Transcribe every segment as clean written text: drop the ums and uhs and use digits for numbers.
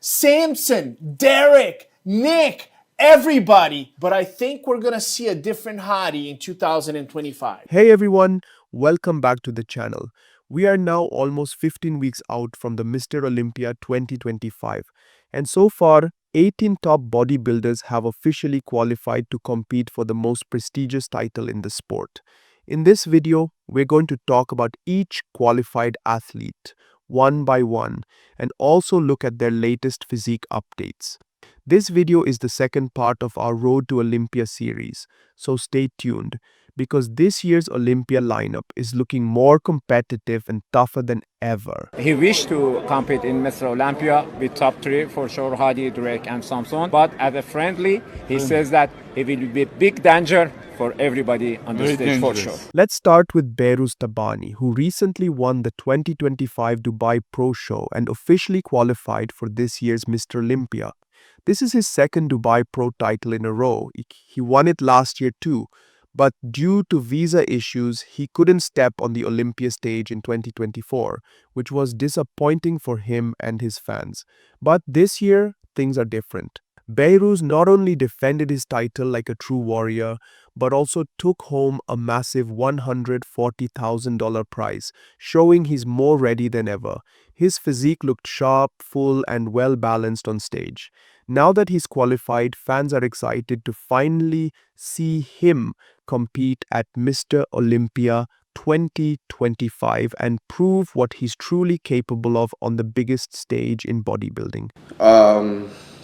Samson, Derek, Nick, everybody. But I think we're going to see a different Hadi in 2025. Hey everyone, welcome back to the channel. We are now almost 15 weeks out from the Mr. Olympia 2025, and so far 18 top bodybuilders have officially qualified to compete for the most prestigious title in the sport. In this video, we're going to talk about each qualified athlete one by one and also look at their latest physique updates. This video is the second part of our Road to Olympia series, so stay tuned because this year's Olympia lineup is looking more competitive and tougher than ever. He wished to compete in Mr. Olympia with top three for sure, Hadi, Drake, and Samson. But as a friendly, he says that he will be big danger for everybody on the stage for sure. Let's start with Behrooz Tabani, who recently won the 2025 Dubai Pro Show and officially qualified for this year's Mr. Olympia. This is his second Dubai Pro title in a row. He won it last year too, but due to visa issues, he couldn't step on the Olympia stage in 2024, which was disappointing for him and his fans. But this year, things are different. Behrooz not only defended his title like a true warrior, but also took home a massive $140,000 prize, showing he's more ready than ever. His physique looked sharp, full, and well-balanced on stage. Now that he's qualified, fans are excited to finally see him compete at Mr. Olympia 2025 and prove what he's truly capable of on the biggest stage in bodybuilding.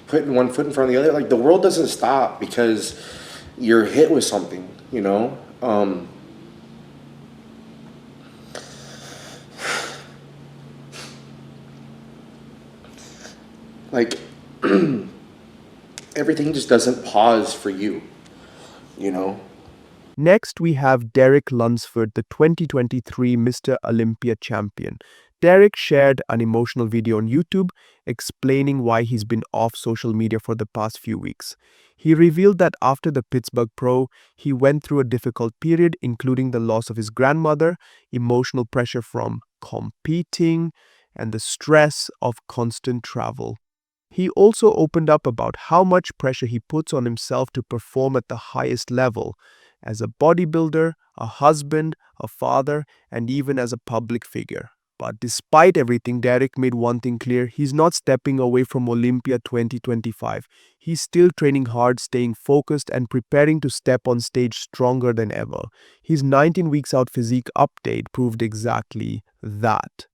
Putting one foot in front of the other, like the world doesn't stop because you're hit with something, you know. Like everything just doesn't pause for you, you know. Next, we have Derek Lunsford, the 2023 Mr. Olympia champion. Derek shared an emotional video on YouTube explaining why he's been off social media for the past few weeks. He revealed that after the Pittsburgh Pro, he went through a difficult period, including the loss of his grandmother, emotional pressure from competing, and the stress of constant travel. He also opened up about how much pressure he puts on himself to perform at the highest level, as a bodybuilder, a husband, a father, and even as a public figure. But despite everything, Derek made one thing clear: he's not stepping away from Olympia 2025. He's still training hard, staying focused, and preparing to step on stage stronger than ever. His 19 weeks out physique update proved exactly that.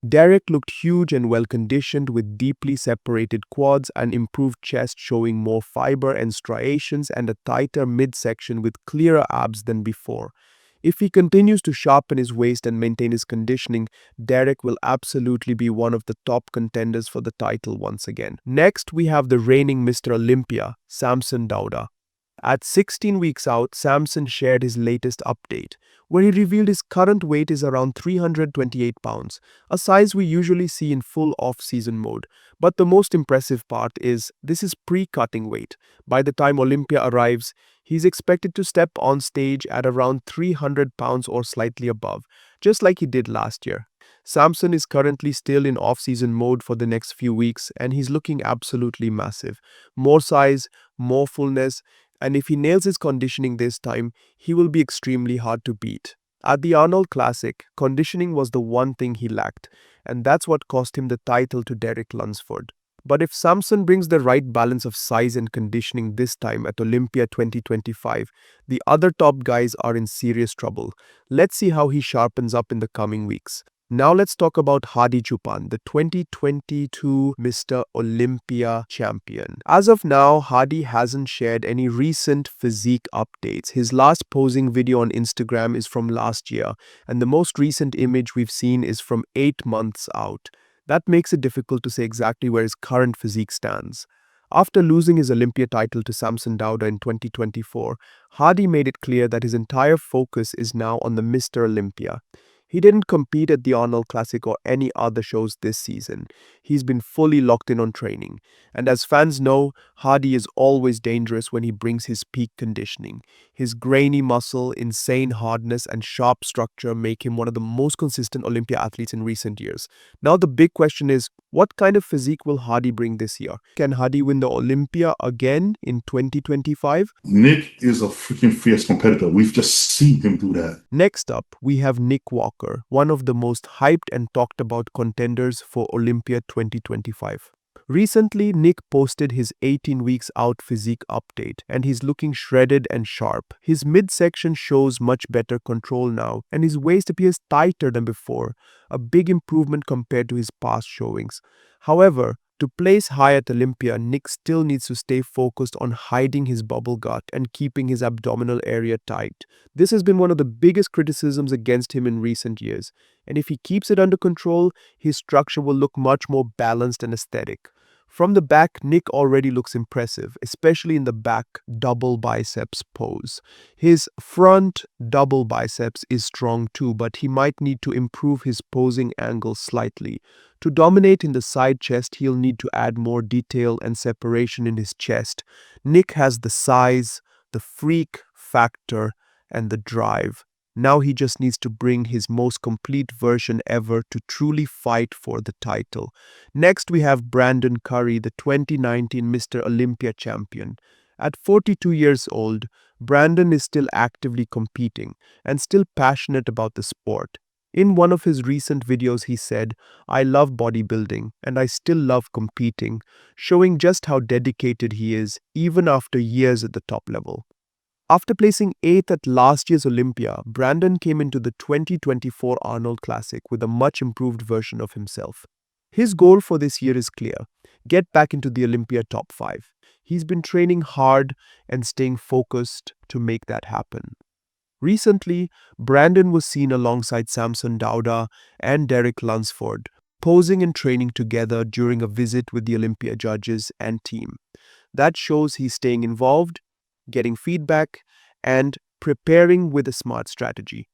Derek looked huge and well-conditioned with deeply separated quads, and improved chest showing more fiber and striations, and a tighter midsection with clearer abs than before. If he continues to sharpen his waist and maintain his conditioning, Derek will absolutely be one of the top contenders for the title once again. Next, we have the reigning Mr. Olympia, Samson Dauda. At 16 weeks out, Samson shared his latest update, where he revealed his current weight is around 328 pounds, a size we usually see in full off-season mode. But the most impressive part is, this is pre-cutting weight. By the time Olympia arrives, he's expected to step on stage at around 300 pounds or slightly above, just like he did last year. Samson is currently still in off-season mode for the next few weeks, and he's looking absolutely massive. More size, more fullness, and if he nails his conditioning this time, he will be extremely hard to beat. At the Arnold Classic, conditioning was the one thing he lacked, and that's what cost him the title to Derek Lunsford. But if Samson brings the right balance of size and conditioning this time at Olympia 2025, the other top guys are in serious trouble. Let's see how he sharpens up in the coming weeks. Now let's talk about Hadi Choopan, the 2022 Mr. Olympia champion. As of now, Hadi hasn't shared any recent physique updates. His last posing video on Instagram is from last year, and the most recent image we've seen is from 8 months out. That makes it difficult to say exactly where his current physique stands. After losing his Olympia title to Samson Dauda in 2024, Hadi made it clear that his entire focus is now on the Mr. Olympia. He didn't compete at the Arnold Classic or any other shows this season. He's been fully locked in on training. And as fans know, Hadi is always dangerous when he brings his peak conditioning. His grainy muscle, insane hardness, and sharp structure make him one of the most consistent Olympia athletes in recent years. Now the big question is, what kind of physique will Hadi bring this year? Can Hadi win the Olympia again in 2025? Nick is a freaking fierce competitor. We've just seen him do that. Next up, we have Nick Walker, one of the most hyped and talked about contenders for Olympia 2025. Recently, Nick posted his 18 weeks out physique update, and he's looking shredded and sharp. His midsection shows much better control now, and his waist appears tighter than before, a big improvement compared to his past showings. However, to place high at Olympia, Nick still needs to stay focused on hiding his bubble gut and keeping his abdominal area tight. This has been one of the biggest criticisms against him in recent years, and if he keeps it under control, his structure will look much more balanced and aesthetic. From the back, Nick already looks impressive, especially in the back double biceps pose. His front double biceps is strong too, but he might need to improve his posing angle slightly. To dominate in the side chest, he'll need to add more detail and separation in his chest. Nick has the size, the freak factor, and the drive. Now he just needs to bring his most complete version ever to truly fight for the title. Next, we have Brandon Curry, the 2019 Mr. Olympia champion. At 42 years old, Brandon is still actively competing and still passionate about the sport. In one of his recent videos, he said, "I love bodybuilding and I still love competing," showing just how dedicated he is even after years at the top level. After placing 8th at last year's Olympia, Brandon came into the 2024 Arnold Classic with a much improved version of himself. His goal for this year is clear: get back into the Olympia top 5. He's been training hard and staying focused to make that happen. Recently, Brandon was seen alongside Samson Dauda and Derek Lunsford, posing and training together during a visit with the Olympia judges and team. That shows he's staying involved, getting feedback, and preparing with a smart strategy.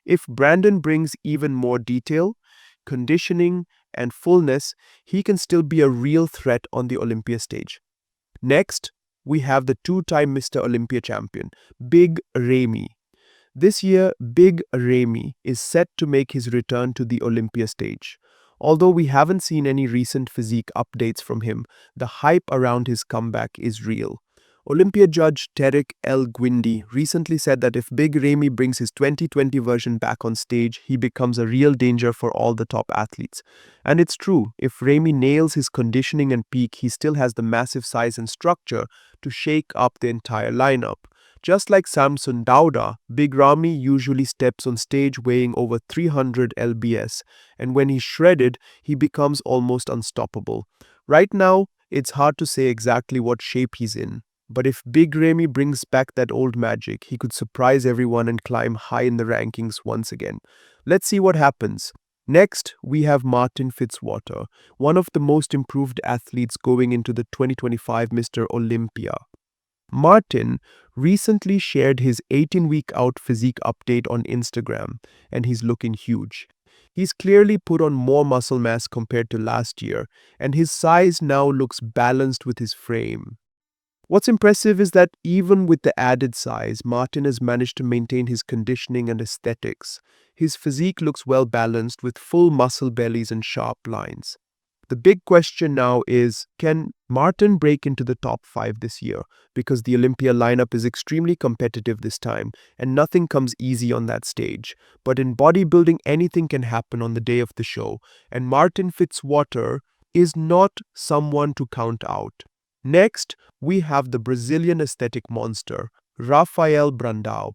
If Brandon brings even more detail, conditioning, and fullness, he can still be a real threat on the Olympia stage. Next, we have the two-time Mr. Olympia champion, Big Ramy. This year, Big Ramy is set to make his return to the Olympia stage. Although we haven't seen any recent physique updates from him, the hype around his comeback is real. Olympia judge Tarek El Guindi recently said that if Big Ramy brings his 2020 version back on stage, he becomes a real danger for all the top athletes. And it's true, if Ramy nails his conditioning and peak, he still has the massive size and structure to shake up the entire lineup. Just like Samson Dauda, Big Ramy usually steps on stage weighing over 300 lbs, and when he's shredded, he becomes almost unstoppable. Right now, it's hard to say exactly what shape he's in. But if Big Ramy brings back that old magic, he could surprise everyone and climb high in the rankings once again. Let's see what happens. Next, we have Martin Fitzwater, one of the most improved athletes going into the 2025 Mr. Olympia. Martin recently shared his 18-week out physique update on Instagram, and he's looking huge. He's clearly put on more muscle mass compared to last year, and his size now looks balanced with his frame. What's impressive is that even with the added size, Martin has managed to maintain his conditioning and aesthetics. His physique looks well balanced with full muscle bellies and sharp lines. The big question now is, can Martin break into the top 5 this year? Because the Olympia lineup is extremely competitive this time, and nothing comes easy on that stage. But in bodybuilding, anything can happen on the day of the show, and Martin Fitzwater is not someone to count out. Next, we have the Brazilian aesthetic monster, Rafael Brandao.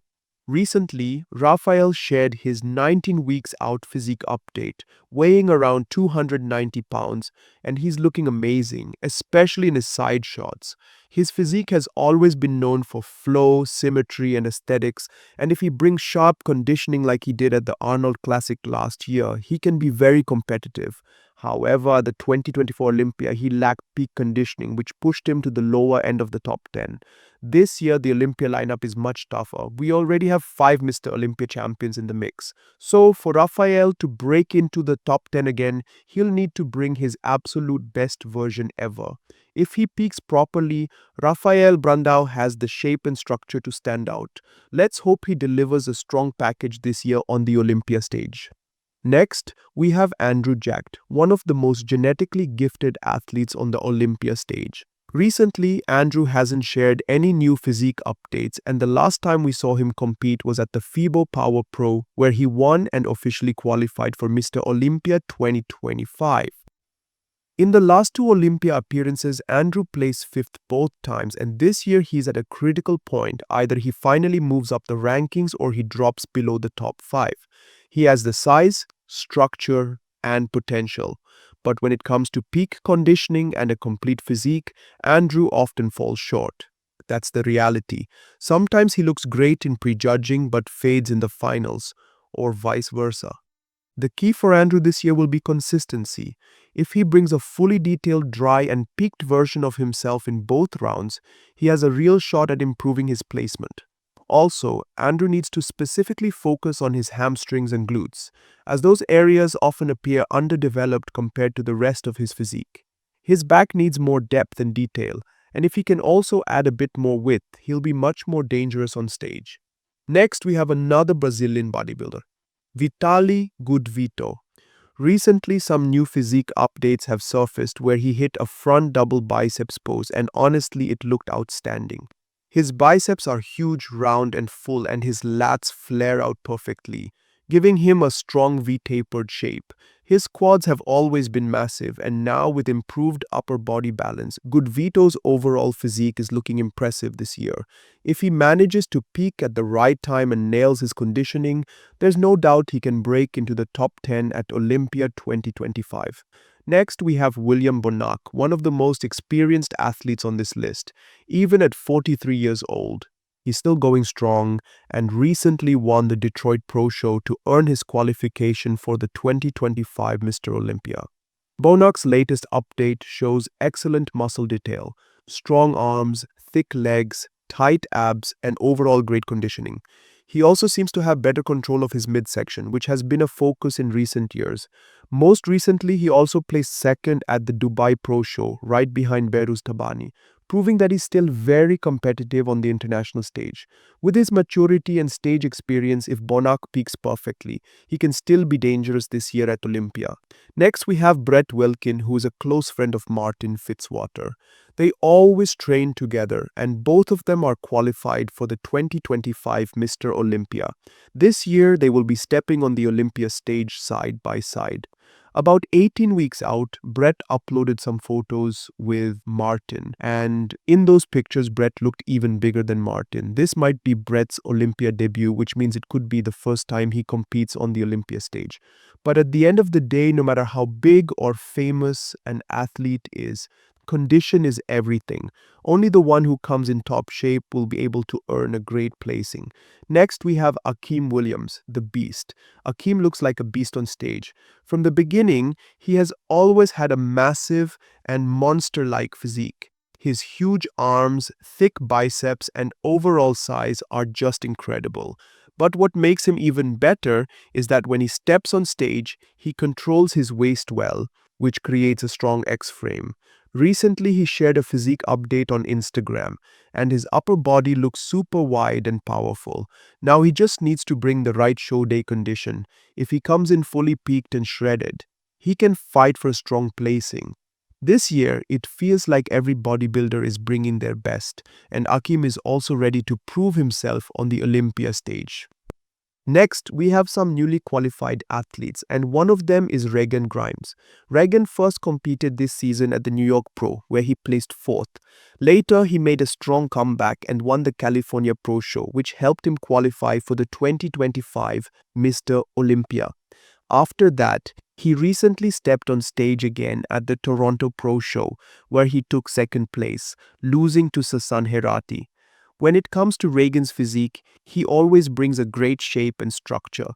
Recently, Rafael shared his 19 weeks out physique update, weighing around 290 pounds, and he's looking amazing, especially in his side shots. His physique has always been known for flow, symmetry, and aesthetics, and if he brings sharp conditioning like he did at the Arnold Classic last year, he can be very competitive. However, at the 2024 Olympia, he lacked peak conditioning, which pushed him to the lower end of the top 10. This year, the Olympia lineup is much tougher. We already have 5 Mr. Olympia champions in the mix. So, for Rafael to break into the top 10 again, he'll need to bring his absolute best version ever. If he peaks properly, Rafael Brandao has the shape and structure to stand out. Let's hope he delivers a strong package this year on the Olympia stage. Next, we have Andrew Jacked, one of the most genetically gifted athletes on the Olympia stage. Recently, Andrew hasn't shared any new physique updates, and the last time we saw him compete was at the FIBO Power Pro, where he won and officially qualified for Mr. Olympia 2025. In the last 2 Olympia appearances, Andrew placed 5th both times, and this year he's at a critical point. Either he finally moves up the rankings or he drops below the top 5. He has the size, structure, and potential. But when it comes to peak conditioning and a complete physique, Andrew often falls short. That's the reality. Sometimes he looks great in prejudging but fades in the finals, or vice versa. The key for Andrew this year will be consistency. If he brings a fully detailed, dry, and peaked version of himself in both rounds, he has a real shot at improving his placement. Also, Andrew needs to specifically focus on his hamstrings and glutes, as those areas often appear underdeveloped compared to the rest of his physique. His back needs more depth and detail, and if he can also add a bit more width, he'll be much more dangerous on stage. Next, we have another Brazilian bodybuilder, Vitali Gudvito. Recently, some new physique updates have surfaced where he hit a front double biceps pose, and honestly, it looked outstanding. His biceps are huge, round, and full, and his lats flare out perfectly, giving him a strong V-tapered shape. His quads have always been massive, and now with improved upper body balance, Goodvito's overall physique is looking impressive this year. If he manages to peak at the right time and nails his conditioning, there's no doubt he can break into the top 10 at Olympia 2025. Next, we have William Bonac, one of the most experienced athletes on this list. Even at 43 years old, he's still going strong and recently won the Detroit Pro Show to earn his qualification for the 2025 Mr. Olympia. Bonac's latest update shows excellent muscle detail, strong arms, thick legs, tight abs, and overall great conditioning. He also seems to have better control of his midsection, which has been a focus in recent years. Most recently, he also placed second at the Dubai Pro Show, right behind Behrooz Tabani, proving that he's still very competitive on the international stage. With his maturity and stage experience, if Bonac peaks perfectly, he can still be dangerous this year at Olympia. Next, we have Brett Wilkin, who is a close friend of Martin Fitzwater. They always train together, and both of them are qualified for the 2025 Mr. Olympia. This year, they will be stepping on the Olympia stage side by side. About 18 weeks out, Brett uploaded some photos with Martin, and in those pictures, Brett looked even bigger than Martin. This might be Brett's Olympia debut, which means it could be the first time he competes on the Olympia stage. But at the end of the day, no matter how big or famous an athlete is, condition is everything. Only the one who comes in top shape will be able to earn a great placing. Next, we have Akim Williams, the Beast. Akim looks like a beast on stage. From the beginning, he has always had a massive and monster-like physique. His huge arms, thick biceps, and overall size are just incredible. But what makes him even better is that when he steps on stage, he controls his waist well, which creates a strong X-frame. Recently, he shared a physique update on Instagram, and his upper body looks super wide and powerful. Now he just needs to bring the right show day condition. If he comes in fully peaked and shredded, he can fight for a strong placing. This year, it feels like every bodybuilder is bringing their best, and Akim is also ready to prove himself on the Olympia stage. Next, we have some newly qualified athletes, and one of them is Regan Grimes. Regan first competed this season at the New York Pro, where he placed 4th. Later, he made a strong comeback and won the California Pro Show, which helped him qualify for the 2025 Mr. Olympia. After that, he recently stepped on stage again at the Toronto Pro Show, where he took 2nd place, losing to Sassan Herati. When it comes to Regan's physique, he always brings a great shape and structure,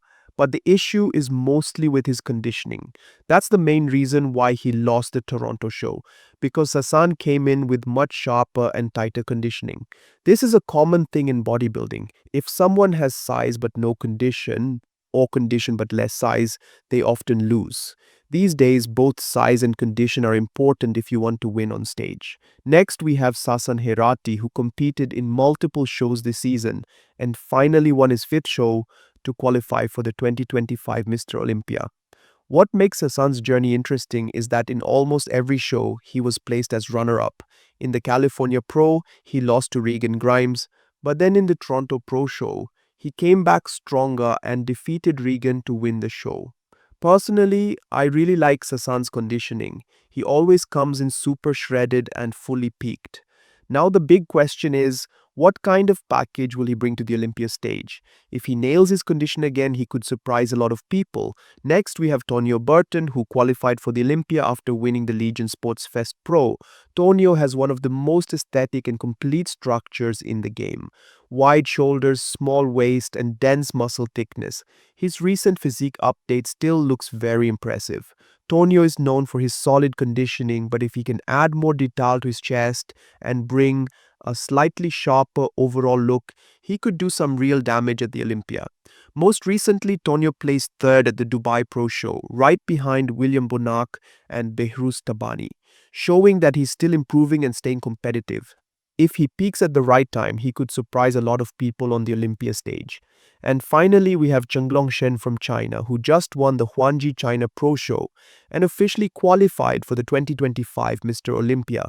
but the issue is mostly with his conditioning. That's the main reason why he lost the Toronto show, because Sassan came in with much sharper and tighter conditioning. This is a common thing in bodybuilding. If someone has size but no condition, or condition but less size, they often lose. These days, both size and condition are important if you want to win on stage. Next, we have Sassan Herati, who competed in multiple shows this season and finally won his 5th show to qualify for the 2025 Mr. Olympia. What makes Sassan's journey interesting is that in almost every show, he was placed as runner-up. In the California Pro, he lost to Regan Grimes, but then in the Toronto Pro show, he came back stronger and defeated Regan to win the show. Personally, I really like Sassan's conditioning. He always comes in super shredded and fully peaked. Now the big question is, what kind of package will he bring to the Olympia stage? If he nails his condition again, he could surprise a lot of people. Next, we have Tonio Burton, who qualified for the Olympia after winning the Legion Sports Fest Pro. Tonio has one of the most aesthetic and complete structures in the game. Wide shoulders, small waist, and dense muscle thickness. His recent physique update still looks very impressive. Tonio is known for his solid conditioning, but if he can add more detail to his chest and bring a slightly sharper overall look, he could do some real damage at the Olympia. Most recently, Tonio placed 3rd at the Dubai Pro Show, right behind William Bonac and Behrooz Tabani, showing that he's still improving and staying competitive. If he peaks at the right time, he could surprise a lot of people on the Olympia stage. And finally, we have Chenglong Shen from China, who just won the Huanji China Pro Show and officially qualified for the 2025 Mr. Olympia.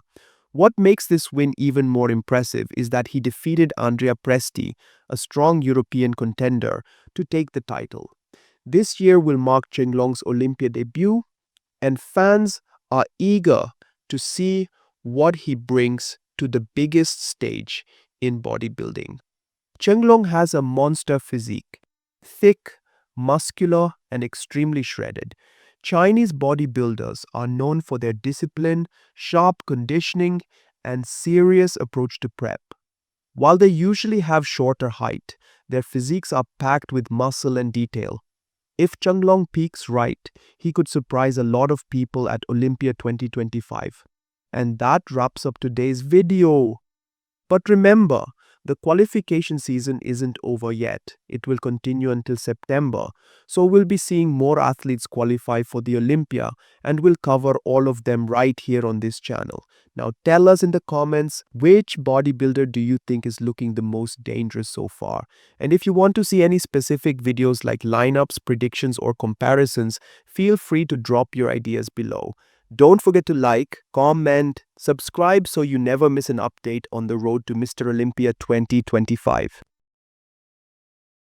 What makes this win even more impressive is that he defeated Andrea Presti, a strong European contender, to take the title. This year will mark Chenglong's Olympia debut, and fans are eager to see what he brings to the biggest stage in bodybuilding. Chenglong has a monster physique, thick, muscular, and extremely shredded. Chinese bodybuilders are known for their discipline, sharp conditioning, and serious approach to prep. While they usually have shorter height, their physiques are packed with muscle and detail. If Chenglong peaks right, he could surprise a lot of people at Olympia 2025. And that wraps up today's video. But remember, the qualification season isn't over yet. It will continue until September. So we'll be seeing more athletes qualify for the Olympia, and we'll cover all of them right here on this channel. Now tell us in the comments, which bodybuilder do you think is looking the most dangerous so far? And if you want to see any specific videos like lineups, predictions, or comparisons, feel free to drop your ideas below. Don't forget to like, comment, subscribe so you never miss an update on the road to Mr. Olympia 2025.